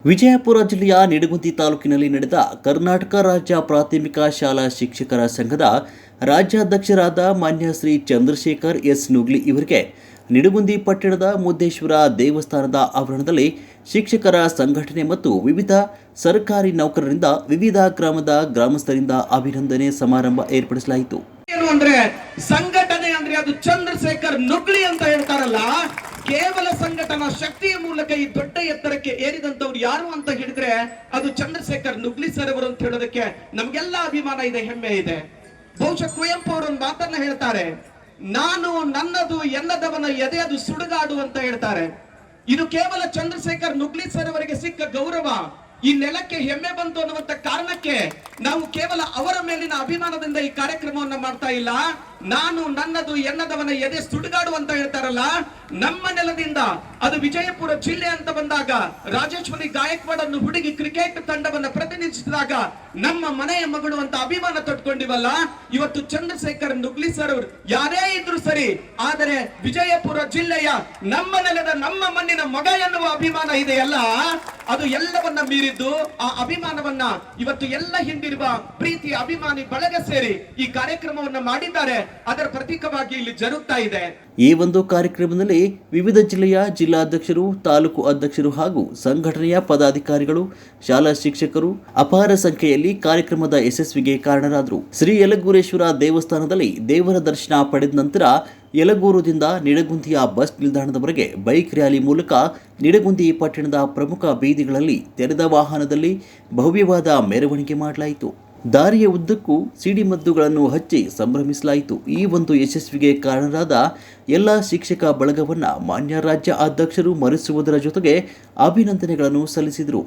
ವಿಜಯಪುರ ಜಿಲ್ಲೆಯ ನಿಡಗುಂದಿ ತಾಲೂಕಿನಲ್ಲಿ ನಡೆದ ಕರ್ನಾಟಕ ರಾಜ್ಯ ಪ್ರಾಥಮಿಕ ಶಾಲಾ ಶಿಕ್ಷಕರ ಸಂಘದ ರಾಜ್ಯಾಧ್ಯಕ್ಷರಾದ ಮಾನ್ಯ ಶ್ರೀ ಚಂದ್ರಶೇಖರ್ ಎಸ್ ನುಗ್ಲಿ ಇವರಿಗೆ ನಿಡಗುಂದಿ ಪಟ್ಟಣದ ಮುದ್ದೇಶ್ವರ ದೇವಸ್ಥಾನದ ಆವರಣದಲ್ಲಿ ಶಿಕ್ಷಕರ ಸಂಘಟನೆ ಮತ್ತು ವಿವಿಧ ಸರ್ಕಾರಿ ನೌಕರರಿಂದ ವಿವಿಧ ಗ್ರಾಮದ ಗ್ರಾಮಸ್ಥರಿಂದ ಅಭಿನಂದನೆ ಸಮಾರಂಭ ಏರ್ಪಡಿಸಲಾಯಿತು. ಏನು ಅಂದ್ರೆ ಸಂಘಟನೆ ಅಂದ್ರೆ ಅದು ಚಂದ್ರಶೇಖರ್ ನುಗ್ಲಿ ಅಂತ ಹೇಳ್ತಾರಲ್ಲ, ಕೇವಲ ಸಂಘಟನಾ ಶಕ್ತಿಯ ಮೂಲಕ ಈ ದೊಡ್ಡ ಎತ್ತರಕ್ಕೆ ಏರಿದಂತವ್ರು ಯಾರು ಅಂತ ಹೇಳಿದ್ರೆ ಅದು ಚಂದ್ರಶೇಖರ್ ನುಗ್ಲಿ ಸರ್ ಅವರು ಅಂತ ಹೇಳೋದಕ್ಕೆ ನಮ್ಗೆಲ್ಲ ಅಭಿಮಾನ ಇದೆ, ಹೆಮ್ಮೆ ಇದೆ. ಬಹುಶಃ ಕುವೆಂಪು ಅವರು ಒಂದು ಮಾತನ್ನ ಹೇಳ್ತಾರೆ, ನಾನು ನನ್ನದು ಎನ್ನದವನ ಎದೆ ಅದು ಸುಡುಗಾಡು ಅಂತ ಹೇಳ್ತಾರೆ. ಇದು ಕೇವಲ ಚಂದ್ರಶೇಖರ್ ನುಗ್ಲಿ ಸರ್ ಅವರಿಗೆ ಸಿಕ್ಕ ಗೌರವ, ಈ ನೆಲಕ್ಕೆ ಹೆಮ್ಮೆ ಬಂತು ಅನ್ನುವಂತ ಕಾರಣಕ್ಕೆ ನಾವು ಕೇವಲ ಅವರ ಮೇಲಿನ ಅಭಿಮಾನದಿಂದ ಈ ಕಾರ್ಯಕ್ರಮವನ್ನ ಮಾಡ್ತಾ ಇಲ್ಲ. ನಾನು ನನ್ನದು ಎನ್ನದವನ ಎದೆ ಸುಡುಗಾಡು ಅಂತ ಹೇಳ್ತಾರಲ್ಲ, ನಮ್ಮ ನೆಲದಿಂದ ಅದು ವಿಜಯಪುರ ಜಿಲ್ಲೆ ಅಂತ ಬಂದಾಗ ರಾಜೇಶ್ವರಿ ಗಾಯಕ್ವಾಡ್ ಅನ್ನು ಹುಡುಗಿ ಕ್ರಿಕೆಟ್ ತಂಡವನ್ನ ಪ್ರತಿನಿಧಿಸಿದಾಗ ನಮ್ಮ ಮನೆಯ ಮಗಳು ಅಂತ ಅಭಿಮಾನ ತೊಟ್ಕೊಂಡಿವಲ್ಲ, ಇವತ್ತು ಚಂದ್ರಶೇಖರ್ ನುಗ್ಲಿ ಸರ್ ಅವರು ಯಾರೇ ಇದ್ರು ಸರಿ, ಆದರೆ ವಿಜಯಪುರ ಜಿಲ್ಲೆಯ ನಮ್ಮ ನೆಲದ ನಮ್ಮ ಮಣ್ಣಿನ ಮಗ ಎನ್ನುವ ಅಭಿಮಾನ ಇದೆಯಲ್ಲ, ಅದು ಎಲ್ಲವನ್ನ ಮೀರಿದ್ದು. ಆ ಅಭಿಮಾನವನ್ನ ಇವತ್ತು ಎಲ್ಲ ಹಿಂದಿರುವ ಪ್ರೀತಿಯ ಅಭಿಮಾನಿ ಬಳಗ ಸೇರಿ ಈ ಕಾರ್ಯಕ್ರಮವನ್ನ ಮಾಡಿದ್ದಾರೆ. ಅದರ ಪ್ರತೀಕವಾಗಿ ಇಲ್ಲಿ ಜರುಗ್ತಾ ಇದೆ. ಈ ಒಂದು ಕಾರ್ಯಕ್ರಮದಲ್ಲಿ ವಿವಿಧ ಜಿಲ್ಲೆಯ ಜಿಲ್ಲಾಧ್ಯಕ್ಷರು, ತಾಲೂಕು ಅಧ್ಯಕ್ಷರು ಹಾಗೂ ಸಂಘಟನೆಯ ಪದಾಧಿಕಾರಿಗಳು, ಶಾಲಾ ಶಿಕ್ಷಕರು ಅಪಾರ ಸಂಖ್ಯೆಯಲ್ಲಿ ಕಾರ್ಯಕ್ರಮದ ಯಶಸ್ವಿಗೆ ಕಾರಣರಾದರು. ಶ್ರೀ ಯಲಗೂರೇಶ್ವರ ದೇವಸ್ಥಾನದಲ್ಲಿ ದೇವರ ದರ್ಶನ ಪಡೆದ ನಂತರ ಯಲಗೂರುದಿಂದ ನಿಡಗುಂದಿಯ ಬಸ್ ನಿಲ್ದಾಣದವರೆಗೆ ಬೈಕ್ ರ್ಯಾಲಿ ಮೂಲಕ ನಿಡಗುಂದಿ ಪಟ್ಟಣದ ಪ್ರಮುಖ ಬೀದಿಗಳಲ್ಲಿ ತೆರೆದ ವಾಹನದಲ್ಲಿ ಭವ್ಯವಾದ ಮೆರವಣಿಗೆ ಮಾಡಲಾಯಿತು. ದಾರಿಯ ಉದ್ದಕ್ಕೂ ಸಿಡಿಮದ್ದುಗಳನ್ನು ಹಚ್ಚಿ ಸಂಭ್ರಮಿಸಲಾಯಿತು. ಈ ಒಂದು ಯಶಸ್ವಿಗೆ ಕಾರಣರಾದ ಎಲ್ಲ ಶಿಕ್ಷಕ ಬಳಗವನ್ನು ಮಾನ್ಯ ರಾಜ್ಯ ಅಧ್ಯಕ್ಷರು ಮರೆಸುವುದರ ಜೊತೆಗೆ ಅಭಿನಂದನೆಗಳನ್ನು ಸಲ್ಲಿಸಿದರು.